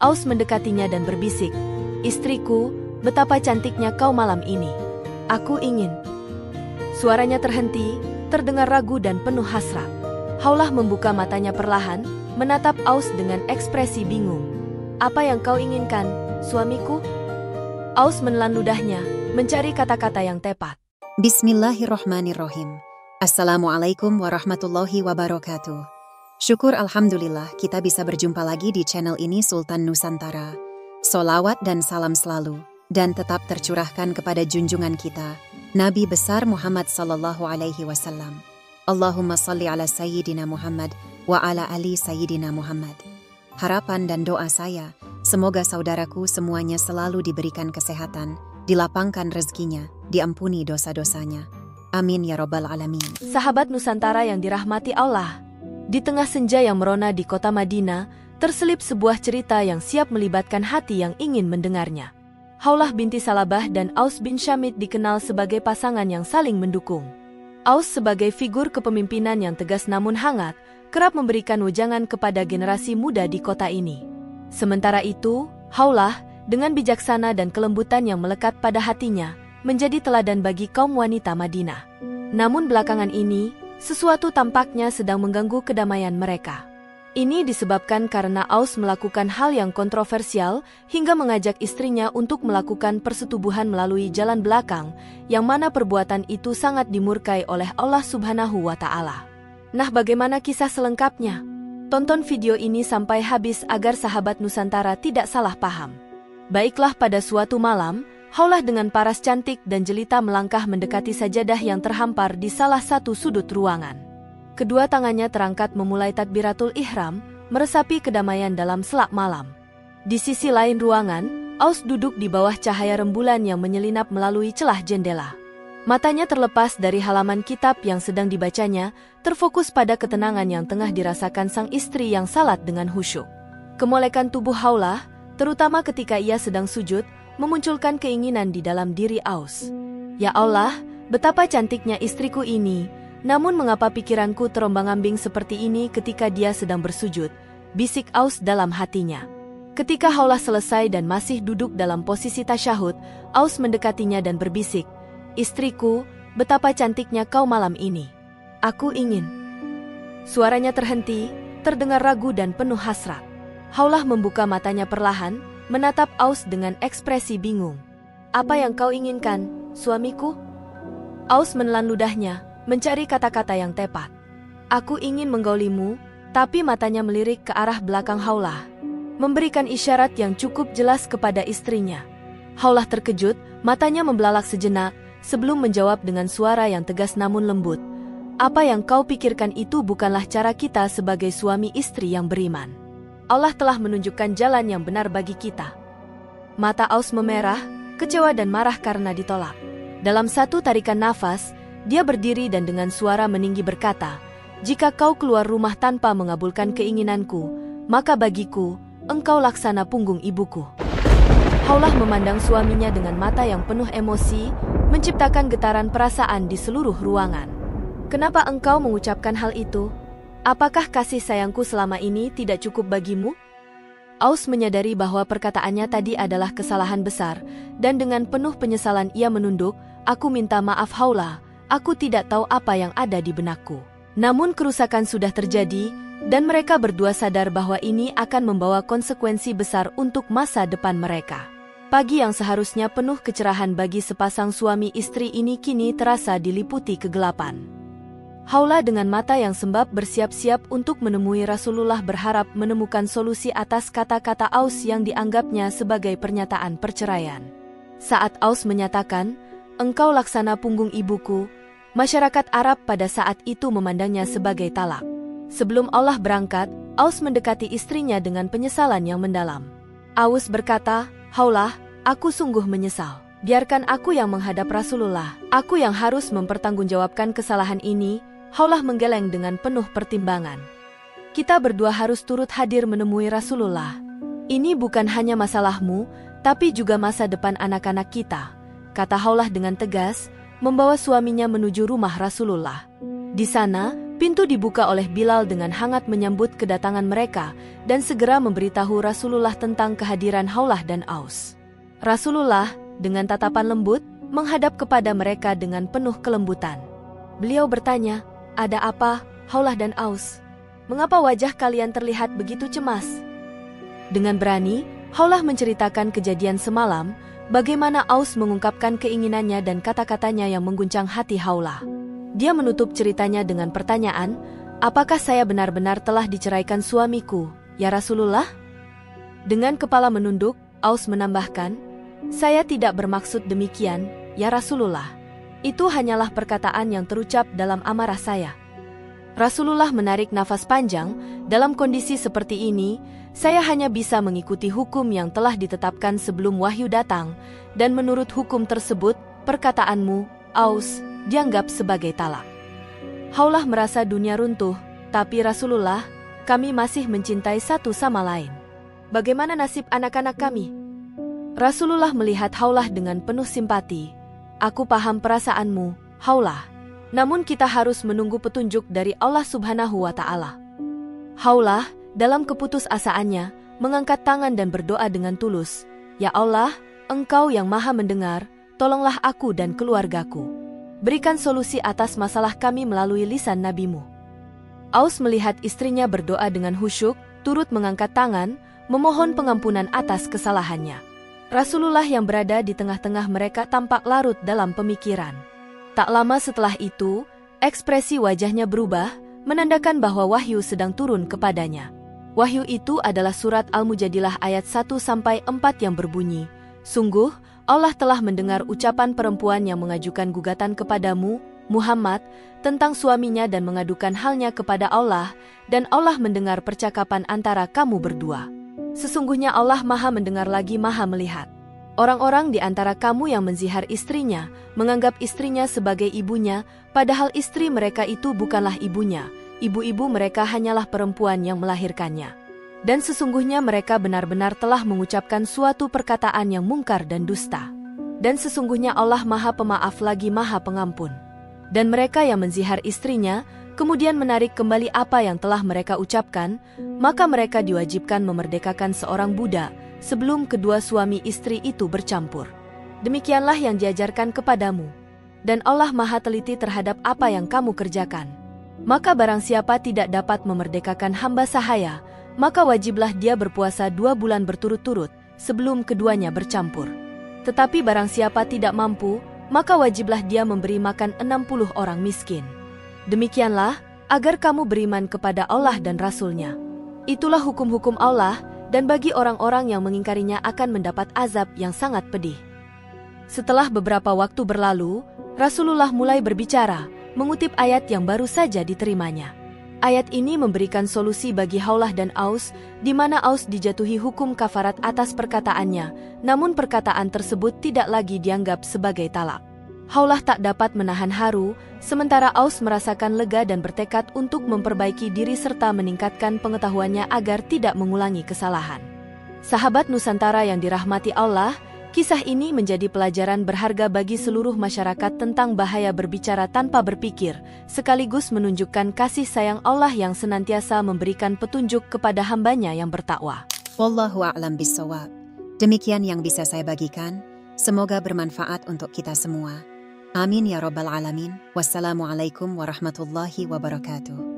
Aus mendekatinya dan berbisik, "Istriku, betapa cantiknya kau malam ini. Aku ingin." Suaranya terhenti, terdengar ragu dan penuh hasrat. Haulah membuka matanya perlahan, menatap Aus dengan ekspresi bingung. "Apa yang kau inginkan, suamiku?" Aus menelan ludahnya, mencari kata-kata yang tepat. Bismillahirrohmanirrohim. Assalamualaikum warahmatullahi wabarakatuh. Syukur alhamdulillah kita bisa berjumpa lagi di channel ini Sultan Nusantara. Solawat dan salam selalu, dan tetap tercurahkan kepada junjungan kita, Nabi besar Muhammad sallallahu alaihi wasallam. Allahumma salli ala Sayyidina Muhammad wa ala ali Sayyidina Muhammad. Harapan dan doa saya, semoga saudaraku semuanya selalu diberikan kesehatan, dilapangkan rezekinya, diampuni dosa-dosanya. Amin ya Rabbal Alamin. Sahabat Nusantara yang dirahmati Allah, di tengah senja yang merona di kota Madinah, terselip sebuah cerita yang siap melibatkan hati yang ingin mendengarnya. Haulah binti Salabah dan Aus bin Syamit dikenal sebagai pasangan yang saling mendukung. Aus sebagai figur kepemimpinan yang tegas namun hangat, kerap memberikan wejangan kepada generasi muda di kota ini. Sementara itu, Haulah, dengan bijaksana dan kelembutan yang melekat pada hatinya, menjadi teladan bagi kaum wanita Madinah. Namun belakangan ini, sesuatu tampaknya sedang mengganggu kedamaian mereka. Ini disebabkan karena Aus melakukan hal yang kontroversial hingga mengajak istrinya untuk melakukan persetubuhan melalui jalan belakang, yang mana perbuatan itu sangat dimurkai oleh Allah Subhanahu wa Ta'ala. Nah, bagaimana kisah selengkapnya? Tonton video ini sampai habis agar sahabat Nusantara tidak salah paham. Baiklah, pada suatu malam, Haulah dengan paras cantik dan jelita melangkah mendekati sajadah yang terhampar di salah satu sudut ruangan. Kedua tangannya terangkat memulai takbiratul ihram, meresapi kedamaian dalam selak malam. Di sisi lain ruangan, Aus duduk di bawah cahaya rembulan yang menyelinap melalui celah jendela. Matanya terlepas dari halaman kitab yang sedang dibacanya, terfokus pada ketenangan yang tengah dirasakan sang istri yang salat dengan khusyuk. Kemolekan tubuh Haulah, terutama ketika ia sedang sujud, memunculkan keinginan di dalam diri Aus. "Ya Allah, betapa cantiknya istriku ini, namun mengapa pikiranku terombang-ambing seperti ini ketika dia sedang bersujud?" bisik Aus dalam hatinya. Ketika Haulah selesai dan masih duduk dalam posisi tasyahud, Aus mendekatinya dan berbisik, "Istriku, betapa cantiknya kau malam ini. Aku ingin." Suaranya terhenti, terdengar ragu dan penuh hasrat. Haulah membuka matanya perlahan, menatap Aus dengan ekspresi bingung. "Apa yang kau inginkan, suamiku?" Aus menelan ludahnya, mencari kata-kata yang tepat. "Aku ingin menggaulimu," tapi matanya melirik ke arah belakang Haulah, memberikan isyarat yang cukup jelas kepada istrinya. Haulah terkejut, matanya membelalak sejenak, sebelum menjawab dengan suara yang tegas namun lembut, "Apa yang kau pikirkan itu bukanlah cara kita sebagai suami istri yang beriman. Allah telah menunjukkan jalan yang benar bagi kita." Mata Aus memerah, kecewa dan marah karena ditolak. Dalam satu tarikan nafas, dia berdiri dan dengan suara meninggi berkata, "Jika kau keluar rumah tanpa mengabulkan keinginanku, maka bagiku, engkau laksana punggung ibuku." Haulah memandang suaminya dengan mata yang penuh emosi, menciptakan getaran perasaan di seluruh ruangan. "Kenapa engkau mengucapkan hal itu? Apakah kasih sayangku selama ini tidak cukup bagimu?" Aus menyadari bahwa perkataannya tadi adalah kesalahan besar, dan dengan penuh penyesalan ia menunduk, "Aku minta maaf Haulah, aku tidak tahu apa yang ada di benakku." Namun kerusakan sudah terjadi, dan mereka berdua sadar bahwa ini akan membawa konsekuensi besar untuk masa depan mereka. Pagi yang seharusnya penuh kecerahan bagi sepasang suami istri ini kini terasa diliputi kegelapan. Haulah dengan mata yang sembab bersiap-siap untuk menemui Rasulullah, berharap menemukan solusi atas kata-kata Aus yang dianggapnya sebagai pernyataan perceraian. Saat Aus menyatakan, "Engkau laksana punggung ibuku," masyarakat Arab pada saat itu memandangnya sebagai talak. Sebelum Allah berangkat, Aus mendekati istrinya dengan penyesalan yang mendalam. Aus berkata, "Haulah, aku sungguh menyesal. Biarkan aku yang menghadap Rasulullah. Aku yang harus mempertanggungjawabkan kesalahan ini." Haulah menggeleng dengan penuh pertimbangan. "Kita berdua harus turut hadir menemui Rasulullah. Ini bukan hanya masalahmu, tapi juga masa depan anak-anak kita," kata Haulah dengan tegas, membawa suaminya menuju rumah Rasulullah. Di sana, Pintu dibuka oleh Bilal dengan hangat menyambut kedatangan mereka dan segera memberitahu Rasulullah tentang kehadiran Haulah dan Aus. Rasulullah, dengan tatapan lembut, menghadap kepada mereka dengan penuh kelembutan. Beliau bertanya, "Ada apa, Haulah dan Aus? Mengapa wajah kalian terlihat begitu cemas?" Dengan berani, Haulah menceritakan kejadian semalam, bagaimana Aus mengungkapkan keinginannya dan kata-katanya yang mengguncang hati Haulah. Dia menutup ceritanya dengan pertanyaan, "Apakah saya benar-benar telah diceraikan suamiku, ya Rasulullah?" Dengan kepala menunduk, Aus menambahkan, "Saya tidak bermaksud demikian, ya Rasulullah. Itu hanyalah perkataan yang terucap dalam amarah saya." Rasulullah menarik nafas panjang, "Dalam kondisi seperti ini, saya hanya bisa mengikuti hukum yang telah ditetapkan sebelum wahyu datang, dan menurut hukum tersebut, perkataanmu, Aus, dianggap sebagai talak." Haulah merasa dunia runtuh, "Tapi Rasulullah, kami masih mencintai satu sama lain. Bagaimana nasib anak-anak kami?" Rasulullah melihat Haulah dengan penuh simpati. "Aku paham perasaanmu, Haulah. Namun kita harus menunggu petunjuk dari Allah Subhanahu wa Ta'ala." Haulah, dalam keputusasaannya, mengangkat tangan dan berdoa dengan tulus, "Ya Allah, Engkau yang Maha Mendengar, tolonglah aku dan keluargaku. Berikan solusi atas masalah kami melalui lisan Nabi-Mu." Aus melihat istrinya berdoa dengan khusyuk, turut mengangkat tangan, memohon pengampunan atas kesalahannya. Rasulullah yang berada di tengah-tengah mereka tampak larut dalam pemikiran. Tak lama setelah itu, ekspresi wajahnya berubah, menandakan bahwa wahyu sedang turun kepadanya. Wahyu itu adalah surat Al-Mujadilah ayat 1-4 yang berbunyi, "Sungguh, Allah telah mendengar ucapan perempuan yang mengajukan gugatan kepadamu, Muhammad, tentang suaminya dan mengadukan halnya kepada Allah, dan Allah mendengar percakapan antara kamu berdua. Sesungguhnya Allah Maha Mendengar lagi Maha Melihat. Orang-orang di antara kamu yang menzihar istrinya, menganggap istrinya sebagai ibunya, padahal istri mereka itu bukanlah ibunya, ibu-ibu mereka hanyalah perempuan yang melahirkannya. Dan sesungguhnya mereka benar-benar telah mengucapkan suatu perkataan yang mungkar dan dusta. Dan sesungguhnya Allah Maha Pemaaf lagi Maha Pengampun. Dan mereka yang menzihar istrinya, kemudian menarik kembali apa yang telah mereka ucapkan, maka mereka diwajibkan memerdekakan seorang budak, sebelum kedua suami istri itu bercampur. Demikianlah yang diajarkan kepadamu. Dan Allah Maha teliti terhadap apa yang kamu kerjakan. Maka barang siapa tidak dapat memerdekakan hamba sahaya, maka wajiblah dia berpuasa 2 bulan berturut-turut, sebelum keduanya bercampur. Tetapi barang siapa tidak mampu, maka wajiblah dia memberi makan 60 orang miskin. Demikianlah, agar kamu beriman kepada Allah dan Rasul-Nya. Itulah hukum-hukum Allah, dan bagi orang-orang yang mengingkarinya akan mendapat azab yang sangat pedih." Setelah beberapa waktu berlalu, Rasulullah mulai berbicara, mengutip ayat yang baru saja diterimanya. Ayat ini memberikan solusi bagi Haulah dan Aus, di mana Aus dijatuhi hukum kafarat atas perkataannya, namun perkataan tersebut tidak lagi dianggap sebagai talak. Haulah tak dapat menahan haru, sementara Aus merasakan lega dan bertekad untuk memperbaiki diri serta meningkatkan pengetahuannya agar tidak mengulangi kesalahan. Sahabat Nusantara yang dirahmati Allah, kisah ini menjadi pelajaran berharga bagi seluruh masyarakat tentang bahaya berbicara tanpa berpikir, sekaligus menunjukkan kasih sayang Allah yang senantiasa memberikan petunjuk kepada hambanya yang bertakwa. Wallahu a'lam bishawab. Demikian yang bisa saya bagikan. Semoga bermanfaat untuk kita semua. Amin ya rabbal alamin. Wassalamualaikum warahmatullahi wabarakatuh.